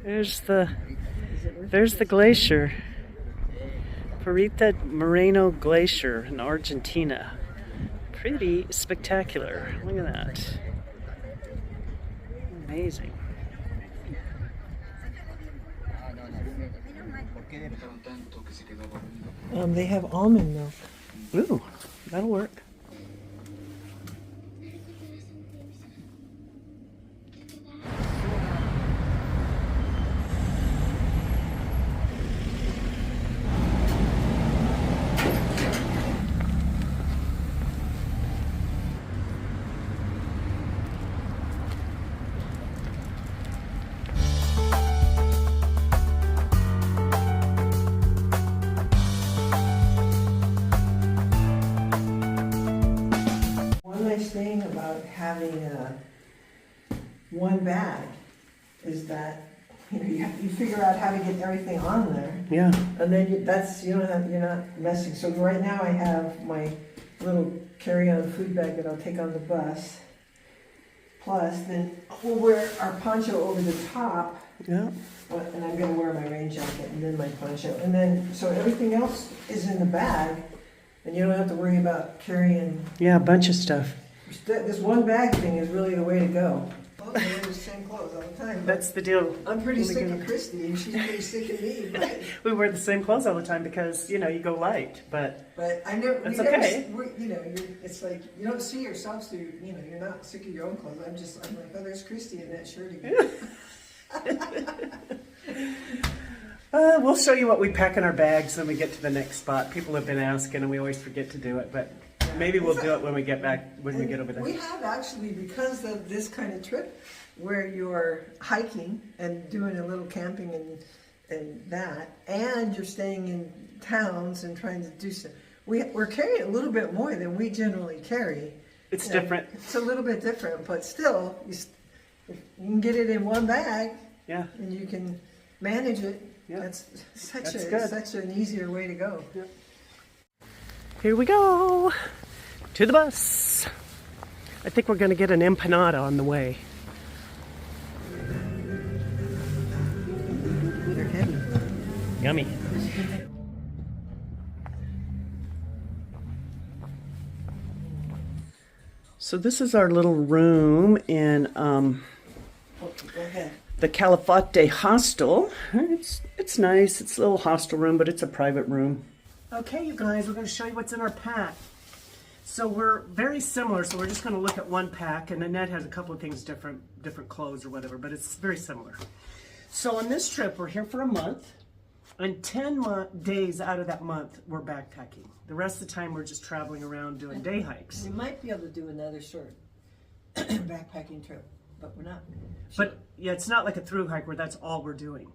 There's the glacier. Perita Moreno Glacier in Argentina. Pretty spectacular. Look at that. Amazing. They have almond milk. Ooh, that'll work. Thing about having one bag is that you figure out how to get everything on there. Yeah. And then you're not messing. So right now I have my little carry-on food bag that I'll take on the bus. Plus, then we'll wear our poncho over the top. Yeah. And I'm gonna wear my rain jacket and then my poncho. And then so everything else is in the bag, and you don't have to worry about carrying. Yeah, a bunch of stuff. This one bag thing is really the way to go. Well, I wear the same clothes all the time. That's the deal. I'm pretty sick of Christy, and she's pretty sick of me. But we wear the same clothes all the time because, you go light, but I never. that's okay. It's like you don't see yourself, so you're not sick of your own clothes. I'm like, oh, there's Christy in that shirt again. We'll show you what we pack in our bags when we get to the next spot. People have been asking, and we always forget to do it, but maybe we'll do it when we get back, when we get over there. We have actually, because of this kind of trip, where you're hiking and doing a little camping and that, and you're staying in towns and trying to do stuff. We're carrying a little bit more than we generally carry. It's different. It's a little bit different, but still, if you can get it in one bag. Yeah. And you can manage it. Yeah. That's good. such an easier way to go. Yeah. Here we go to the bus. I think we're going to get an empanada on the way. They're heavy. Yummy. So this is our little room in Okay, go ahead. the Calafate Hostel. It's nice. It's a little hostel room, but it's a private room. Okay, you guys, we're going to show you what's in our pack. So we're very similar, so we're just going to look at one pack, and Annette has a couple of things different clothes or whatever, but it's very similar. So on this trip, we're here for a month, and 10 days out of that month, we're backpacking. The rest of the time, we're just traveling around doing day hikes. We might be able to do another short backpacking trip, but we're not. But yeah, it's not like a through hike where that's all we're doing.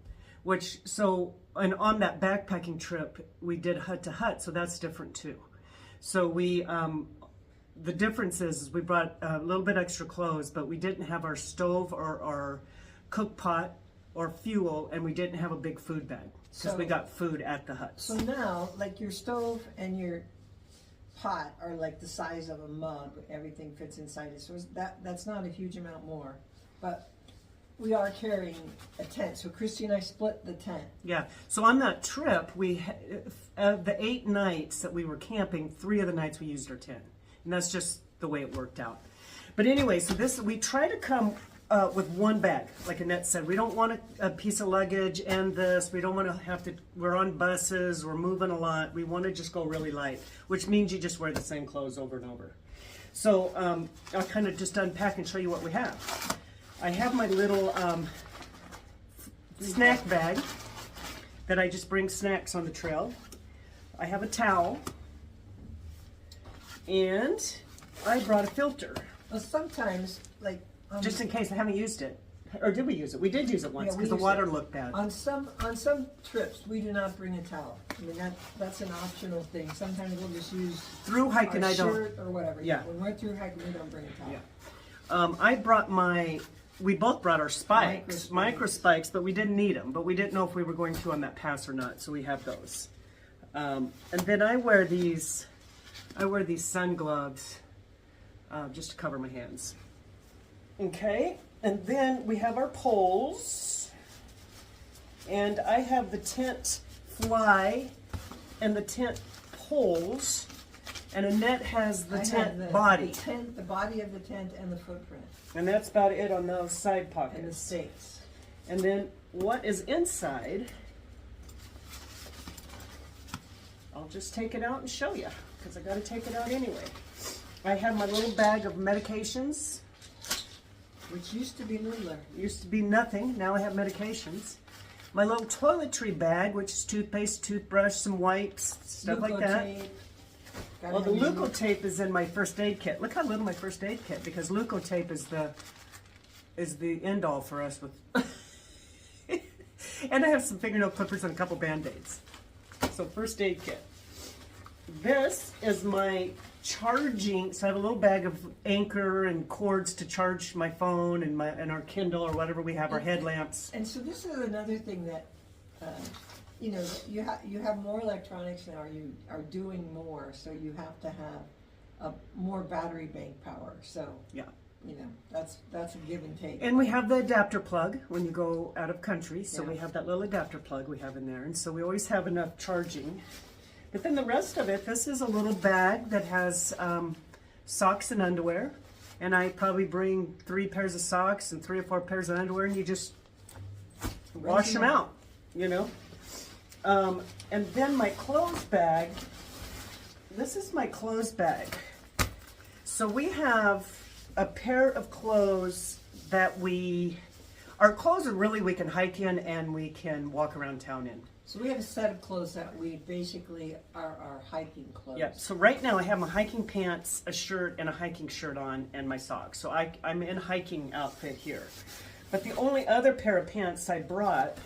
And on that backpacking trip, we did hut to hut, so that's different too. So the difference is we brought a little bit extra clothes, but we didn't have our stove or our cook pot or fuel, and we didn't have a big food bag because we got food at the huts. So now, like your stove and your pot are like the size of a mug. Everything fits inside it. So that's not a huge amount more, but we are carrying a tent. So Christy and I split the tent. Yeah. So on that trip, the 8 nights that we were camping, 3 of the nights we used our tent, and that's just the way it worked out. But anyway, so we try to come with one bag, like Annette said. We don't want a piece of luggage and this. We don't want to have to. We're on buses. We're moving a lot. We want to just go really light, which means you just wear the same clothes over and over. So I'll kind of just unpack and show you what we have. I have my little snack bag that I just bring snacks on the trail. I have a towel, and I brought a filter. Well, sometimes, like just in case. I haven't used it. Or did we use it? We did use it once because the used water it. looked bad. On some trips, we do not bring a towel. I mean, that's an optional thing. Sometimes we'll just use through hiking. I don't. Shirt or whatever. Yeah. When we're through hiking, we don't bring a towel. Yeah. I brought we both brought our spikes, micro spikes, but we didn't need them. But we didn't know if we were going to on that pass or not, so we have those. And then I wear these sun gloves just to cover my hands. Okay, and then we have our poles. And I have the tent fly and the tent poles, and Annette has the tent body. The body of the tent and the footprint. And that's about it on those side And the pockets. stakes. And then what is inside, I'll just take it out and show you, because I got to take it out anyway. I have my little bag of medications. Which used to be littler. Used to be nothing, now I have medications. My little toiletry bag, which is toothpaste, toothbrush, some wipes, stuff like that. Leukotape. Well, the leukotape is in my first aid kit. Look how little my first aid kit, because leukotape is the end all for us with. And I have some fingernail clippers and a couple Band-Aids. So first aid kit. This is my charging, so I have a little bag of Anchor and cords to charge my phone and our Kindle or whatever we have, our headlamps. And so this is another thing that, you know, you have more electronics now, you are doing more, so you have to have more battery bank power. So Yeah. you know, that's a give and take. And we have the adapter plug when you go out of country, so Yeah. we have that little adapter plug we have in there, and so we always have enough charging. But then the rest of it, this is a little bag that has socks and underwear, and I probably bring 3 pairs of socks and 3 or 4 pairs of underwear, and you just wash them out, you know. And then my clothes bag, this is my clothes bag. So we have a pair of clothes that our clothes are really, we can hike in and we can walk around town in. So we have a set of clothes that we basically are our hiking clothes. Yeah, so right now I have my hiking pants, a shirt, and a hiking shirt on, and my socks. So I'm in hiking outfit here. But the only other pair of pants I brought,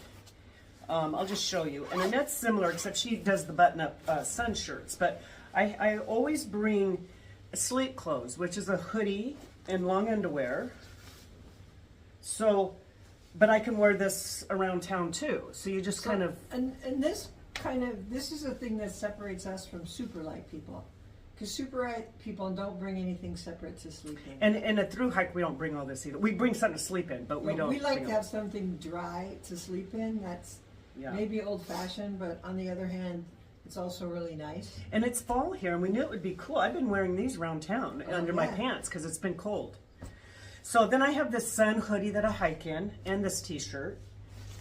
I'll just show you. And Annette's similar, except she does the button-up sun shirts. But I always bring sleep clothes, which is a hoodie and long underwear. So, but I can wear this around town too. So you just kind of... And this is the thing that separates us from super light people. Because super light people don't bring anything separate to sleep in. And a through hike, we don't bring all this either. We bring something to sleep in, but we don't. We like bring to have something dry to sleep in. That's Yeah. maybe old fashioned, but on the other hand, it's also really nice. And it's fall here, and we knew it would be cool. I've been wearing these around town under my yeah. pants because it's been cold. So then I have this sun hoodie that I hike in, and this t-shirt.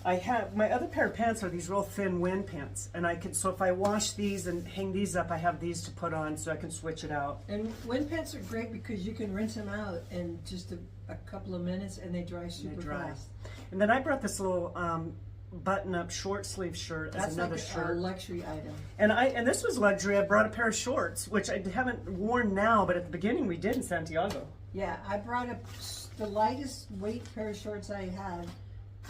I have my other pair of pants are these real thin wind pants, and so if I wash these and hang these up, I have these to put on so I can switch it out. And wind pants are great because you can rinse them out in just a couple of minutes, and they dry super fast. And then I brought this little button-up short sleeve shirt as another like shirt. a luxury item. And this was luxury. I brought a pair of shorts, which I haven't worn now, but at the beginning we did in Santiago. Yeah, I brought the lightest weight pair of shorts I had,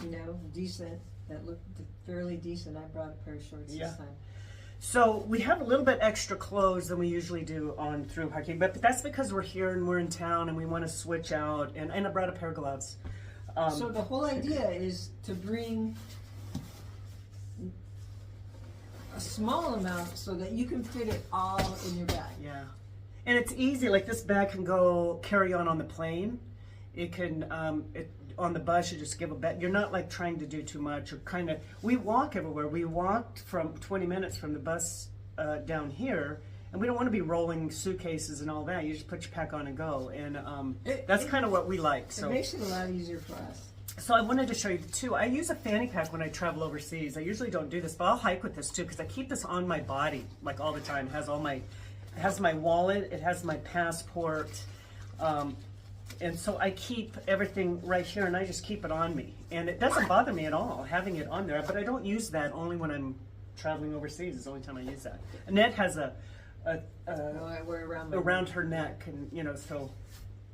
you know, decent, that looked fairly decent. I brought a pair of shorts this time. So we have a little bit extra clothes than we usually do on through hiking, but that's because we're here and we're in town and we want to switch out, and I brought a pair of gloves. So the whole idea is to bring a small amount so that you can fit it all in your bag. Yeah. And it's easy, like this bag can go carry on the plane. It can, on the bus, you just give a bag. You're not like trying to do too much or kind of, we walk everywhere. We walked from 20 minutes from the bus down here, and we don't want to be rolling suitcases and all that. You just put your pack on and go. And that's kind of what we like. So it makes it a lot easier for us. So I wanted to show you too. I use a fanny pack when I travel overseas. I usually don't do this, but I'll hike with this too because I keep this on my body like all the time. It has my wallet, it has my passport, and so I keep everything right here, and I just keep it on me, and it doesn't bother me at all having it on there. But I don't use that only when I'm traveling overseas. It's the only time I use that. Annette has I wear around her neck, and you know so.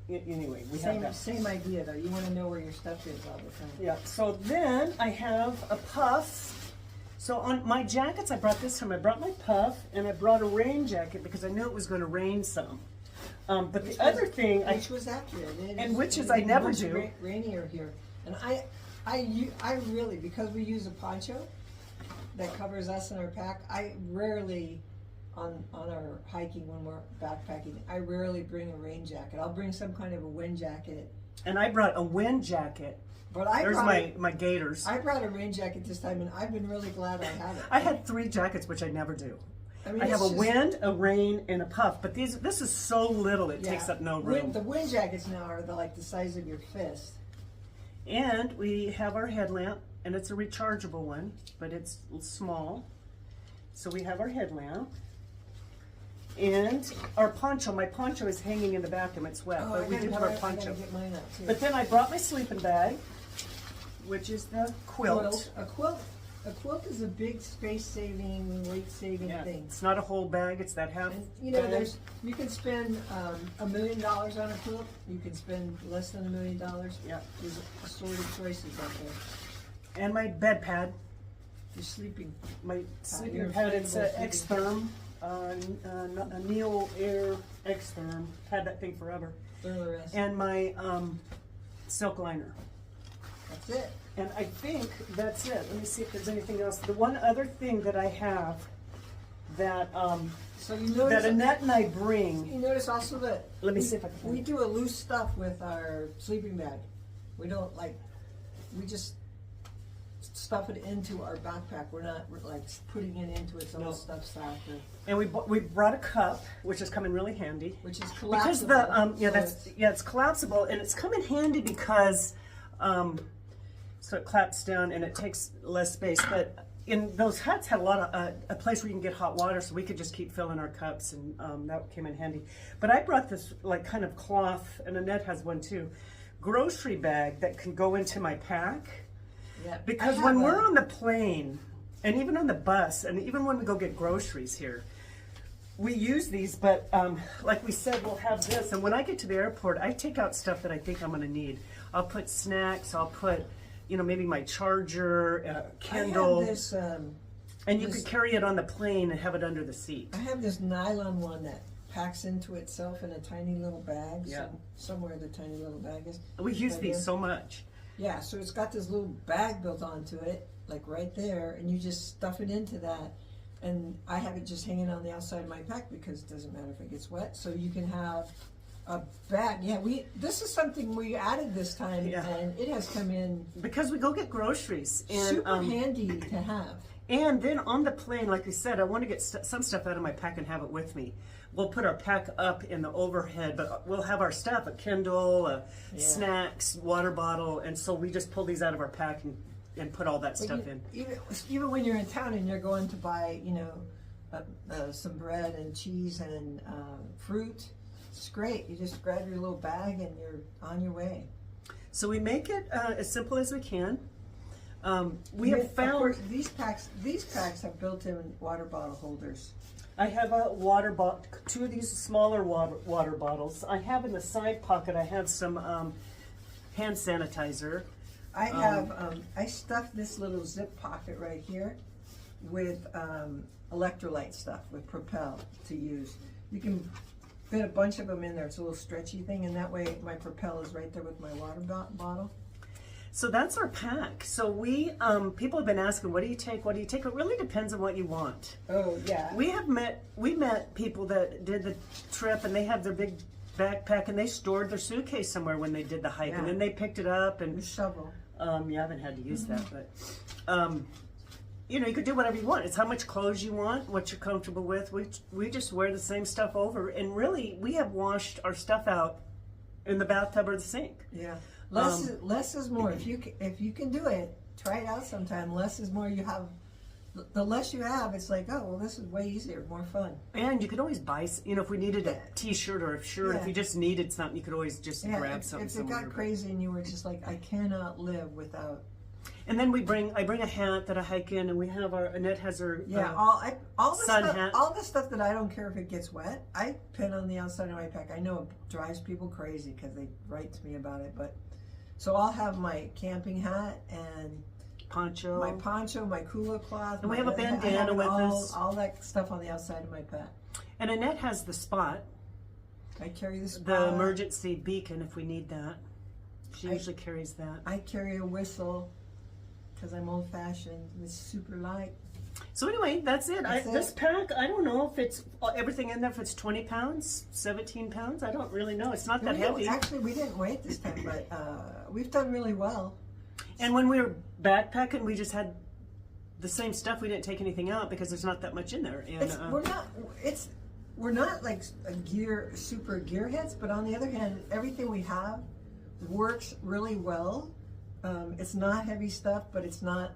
Anyway, we have that. Same idea though. You want to know where your stuff is all the time. Yeah. So then I have a puff. So on my jackets, I brought this time. I brought my puff and I brought a rain jacket because I knew it was going to rain some. But the other thing, which was accurate, which is I never do. Rainier here, and I really, because we use a poncho that covers us in our pack. I rarely. On our hiking when we're backpacking, I rarely bring a rain jacket. I'll bring some kind of a wind jacket. And I brought a wind jacket But I There's brought my gaiters. I brought a rain jacket this time, and I've been really glad I have it. I had 3 jackets, which I never do. I mean, I have a it's just- wind, a rain, and a puff. But this is so little, it takes up no room. The wind jackets now are like the size of your fist. And we have our headlamp, and it's a rechargeable one, but it's small. So we have our headlamp. And our poncho, my poncho is hanging in the bathroom, it's wet, but we do have our poncho. I gotta get mine out too. But then I brought my sleeping bag, which is the quilt. A quilt is a big space-saving, weight-saving Yeah, thing. it's not a whole bag, it's that half And, you know, bag. you can spend $1 million on a quilt. You can spend less than $1 million. Yeah. There's assorted choices out there. And my bed pad, You're sleeping. my your sleeping pad, it's an inflatable X-Therm, a Neo Air X-Therm, had that thing forever. Thorough rest. And my silk liner. That's it. And I think that's it. Let me see if there's anything else. The one other thing that I have that So you that notice. Annette and I bring. You notice also that. Let me see if I can. We do a loose stuff with our sleeping bag. We don't like. We just stuff it into our backpack. We're not like putting it into its own No. stuff sack, And we brought a cup, which is coming really handy. which is Because collapsible. the it's collapsible, and it's come in handy because so it claps down and it takes less space. But in those huts had a lot of a place where you can get hot water, so we could just keep filling our cups, and that came in handy. But I brought this like kind of cloth, and Annette has one too, grocery bag that can go into my pack. Yeah. Because when we're on the plane, and even on the bus, and even when we go get groceries here, we use these, but like we said, we'll have this. And when I get to the airport, I take out stuff that I think I'm gonna need. I'll put snacks, I'll put, you know, maybe my charger, Kindle. I have this. And you could carry it on the plane and have it under the seat. I have this nylon one that packs into itself in a tiny little bag. Yeah. Somewhere the tiny little bag is. We use Right these here. so much. Yeah, so it's got this little bag built onto it, like right there, and you just stuff it into that. And I have it just hanging on the outside of my pack because it doesn't matter if it gets wet. So you can have a bag. Yeah, this is something we added this time, Yeah. and it has come in Because we go get groceries. And, super handy to have. And then on the plane, like I said, I want to get some stuff out of my pack and have it with me. We'll put our pack up in the overhead, but we'll have our stuff, a Kindle, snacks, water bottle, and so we just pull these out of our pack and put all that But stuff you- in. Even when you're in town and you're going to buy, you know, some bread and cheese and fruit, it's great. You just grab your little bag and you're on your way. So we make it as simple as we can. We And have of found, course, these packs have built-in water bottle holders. I have a water bottle, 2 of these smaller water bottles. I have in the side pocket, I have some hand sanitizer. I have I stuffed this little zip pocket right here with electrolyte stuff with Propel to use. You can fit a bunch of them in there. It's a little stretchy thing, and that way my Propel is right there with my water bottle. So that's our pack. So we, people have been asking, what do you take? What do you take? It really depends on what you want. Oh yeah. We met people that did the trip, and they had their big backpack, and they stored their suitcase somewhere when they did the hike, and Yeah. then they picked it up and The shovel. you haven't had to use that, but you know, you could do whatever you want. It's how much clothes you want, what you're comfortable with. We just wear the same stuff over, and really, we have washed our stuff out in the bathtub or the sink. Yeah. Less is more. If you can do it, try it out sometime. Less is more. You have the less you have, it's like, oh well, this is way easier, more fun. And you could always buy, you know, if we needed a T-shirt or a shirt, if Yeah. you just needed something, you could always just Yeah. grab something If it somewhere. got crazy and you were just like, I cannot live without. And then I bring a hat that I hike in, and we have Annette has her Yeah. All the sun stuff. hat. All the stuff that I don't care if it gets wet, I pin on the outside of my pack. I know it drives people crazy because they write to me about it, but. So I'll have my camping hat and poncho. my poncho, my cooler cloth. And we have a I bandana it with us. all that stuff on the outside of my pack. And Annette has the spot, I carry the the spot. emergency beacon if we need that. She usually carries that. I carry a whistle because I'm old fashioned. It's super light. So anyway, that's it. That's This it. pack, I don't know if it's everything in there, if it's 20 pounds, 17 pounds. I don't really know. It's not that heavy. Actually, we didn't weigh it this time, but we've done really well. And when we were backpacking, we just had the same stuff. We didn't take anything out because there's not that much in there. And We're not like super gearheads, but on the other hand, everything we have works really well. It's not heavy stuff, but it's not,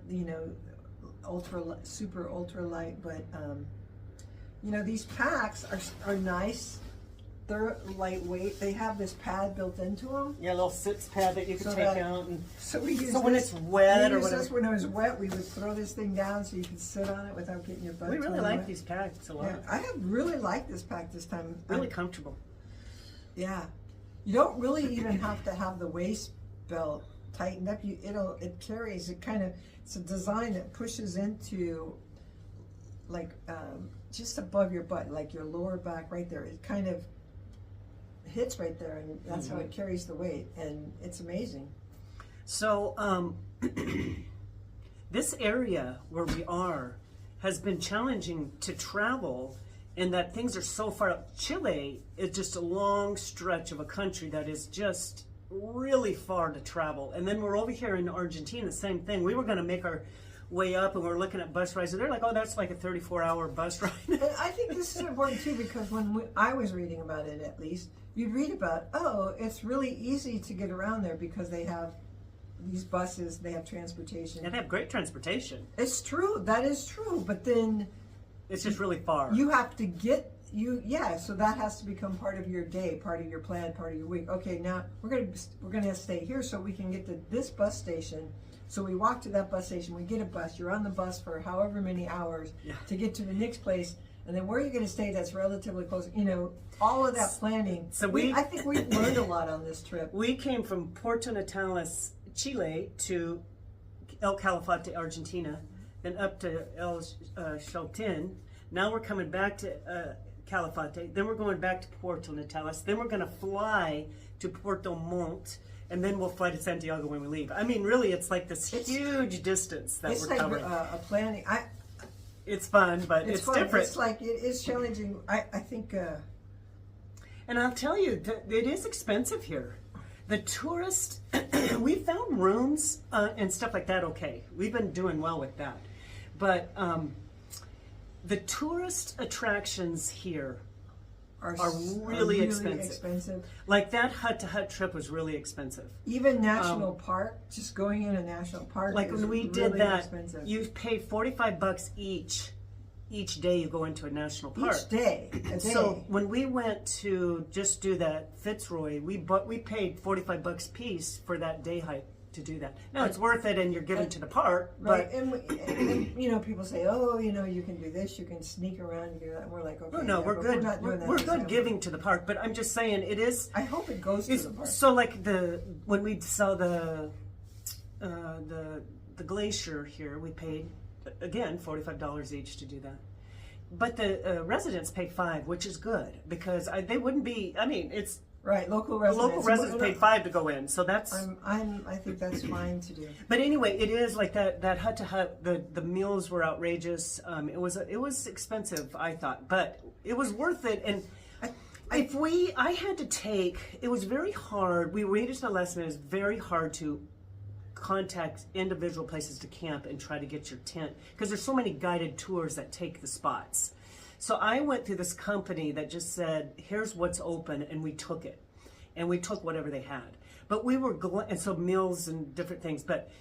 super ultra light. But these packs are nice. They're lightweight. They have this pad built into them. Yeah, a little sits pad that you can take out. And so we use when it's wet or whatever. When it was wet, we would throw this thing down so you could sit on it without getting your butt. We really like these packs a lot. Yeah, I have really liked this pack this time. Really comfortable. Yeah, you don't really even have to have the waist belt tightened up. It carries it kind of. It's a design that pushes into like just above your butt, like your lower back right there. It kind of hits right there, and that's how it carries the weight, and it's amazing. So this area where we are has been challenging to travel, in that things are so far up. Chile is just a long stretch of a country that is just really far to travel, and then we're over here in Argentina, the same thing. We were going to make our way up, and we're looking at bus rides, and they're like, oh, that's like a 34-hour bus ride. And I think this is important too, because I was reading about it, at least, you read about, it's really easy to get around there because they have these buses, they have transportation. And they have great transportation. It's true, that is true, but then it's just really far. You have to so that has to become part of your day, part of your plan, part of your week. Okay, now we're gonna stay here so we can get to this bus station. So we walk to that bus station, we get a bus, you're on the bus for however many hours to get to the next place, and then where are you going to stay that's relatively close? All of that planning. So I think we learned a lot on this trip. We came from Puerto Natales, Chile, to El Calafate, Argentina, then up to El Chaltén. Now we're coming back to Calafate, then we're going back to Puerto Natales, then we're going to fly to Puerto Montt, and then we'll fly to Santiago when we leave. I mean, really, it's like this huge distance that we're covering. It's like a planning. It's fun, but it's fun. different. It's like, it is challenging. I think... And I'll tell you, it is expensive here. The tourist, we found rooms and stuff like that okay. We've been doing well with that. But the tourist attractions here are really expensive. Like that hut-to-hut trip was really expensive. Even national park, just going in a national park, like when we did that, expensive. You pay $45 each day you go into a national park. Each day, a day. So when we went to just do that Fitzroy, we paid $45 piece for that day hike to do that. Now it's worth it, and you're given to the park. Right, but and people say, you can do this, you can sneak around and do that. And we're like, okay, no, we're good. We're not doing that. We're good giving to the park, but I'm just saying it is. I hope it goes to the park. So like when we saw the Glacier here, we paid again $45 each to do that. But the residents pay $5, which is good because they wouldn't be. I mean, it's. Right, local residents paid $5 to go in, so that's. I think that's fine to do. But anyway, it is like that hut to hut. The meals were outrageous. It was expensive, I thought, but it was worth it. And I had to take. It was very hard. We read it a lesson. It was very hard to contact individual places to camp and try to get your tent because there's so many guided tours that take the spots. So I went through this company that just said, here's what's open, and we took it. And we took whatever they had. But we were and so meals and different things, but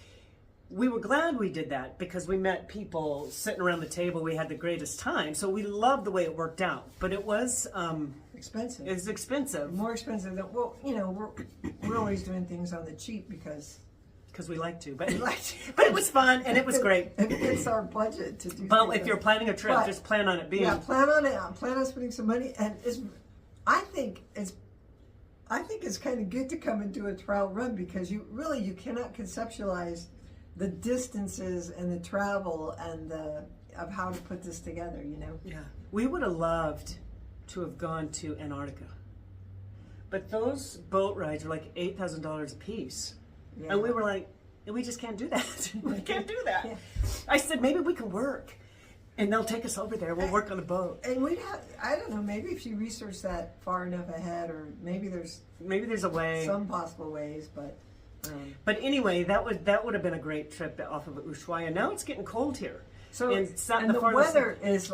we were glad we did that because we met people sitting around the table. We had the greatest time. So we loved the way it worked out. But it was expensive. It's expensive. More expensive than, we're always doing things on the cheap because we like to, but it was fun and it was great. It's our budget to do. Well, if you're planning a trip, just plan on it being. Yeah, plan on it. Plan on spending some money, and I think it's kind of good to come and do a trial run because you cannot conceptualize the distances and the travel and of how to put this together. Yeah, we would have loved to have gone to Antarctica, but those boat rides are like $8,000 a piece. Yeah. And we were like, we just can't do that. We can't do that. Yeah. I said, maybe we can work. And they'll take us over there. We'll work on the boat. And I don't know, maybe if you research that far enough ahead, or maybe there's a way. Some possible ways, but But anyway, that would have been a great trip off of Ushuaia. Now it's getting cold here. So and the weather is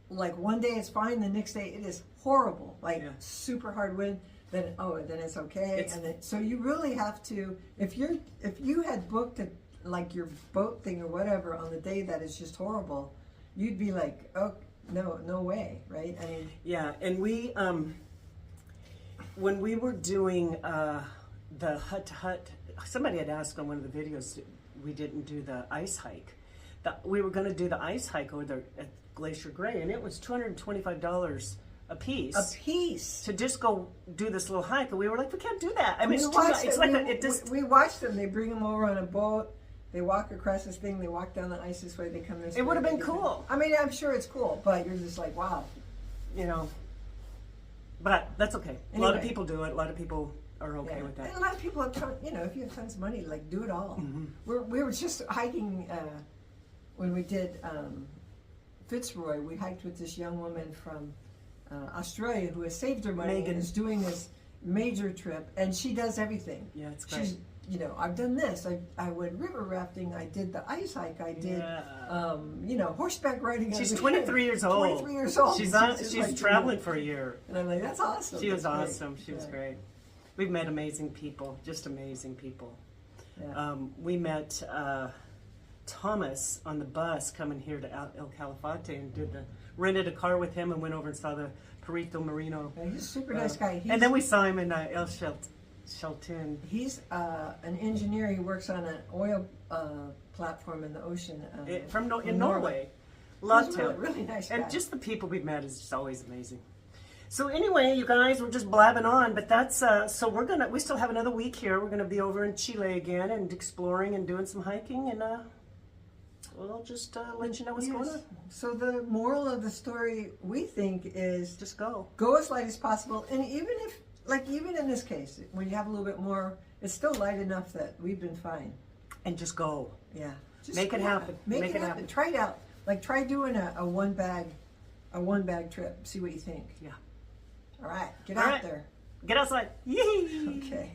like one day it's fine, the next day it is horrible, like super hard wind. Then it's okay, so you really have to, if you had booked like your boat thing or whatever on the day that is just horrible, you'd be like, oh no way, right? I mean, yeah. And we when we were doing the hut to hut, somebody had asked on one of the videos, we didn't do the ice hike. We were going to do the ice hike over there at Glacier Gray, and it was $225 a piece to just go do this little hike, and we were like, we can't do that. I mean, we watched them. They bring them over on a boat. They walk across this thing. They walk down the ice this way. They come this way. It would have been cool. I mean, I'm sure it's cool, but you're just like, wow, you know. But that's okay. Anyway. A lot of people do it. A lot of people are okay with that. And a lot of people have, if you have tons of money, like do it all. We were just hiking when we did Fitzroy. We hiked with this young woman from Australia who has saved her money and is doing this major trip, and she does everything. Yeah, it's great. I've done this. I went river rafting. I did the ice hike. I did, horseback riding. She's 23 years old. 23 years old. She's like traveling for a year. And I'm like, that's awesome. She was awesome. She was great. We've met amazing people, just amazing people. Yeah. We met Thomas on the bus coming here to El Calafate and rented a car with him and went over and saw the Perito Marino. Yeah, he's a super nice guy. And then we saw him in El Chaltén. He's an engineer. He works on an oil platform in the ocean. In Norway. Loved him. Really nice guy. And just the people we've met is just always amazing. So anyway, you guys, we're just blabbing on, but that's, so we still have another week here. We're going to be over in Chile again and exploring and doing some hiking, and we'll just let you know what's going on. So the moral of the story, we think, is just go as light as possible. And even in this case, when you have a little bit more, it's still light enough that we've been fine. And just go. Yeah. Just make it happen. Make it happen. Try it out. Like try doing a one bag trip. See what you think. Yeah. All right. Get out there. Get outside. Yee. Okay.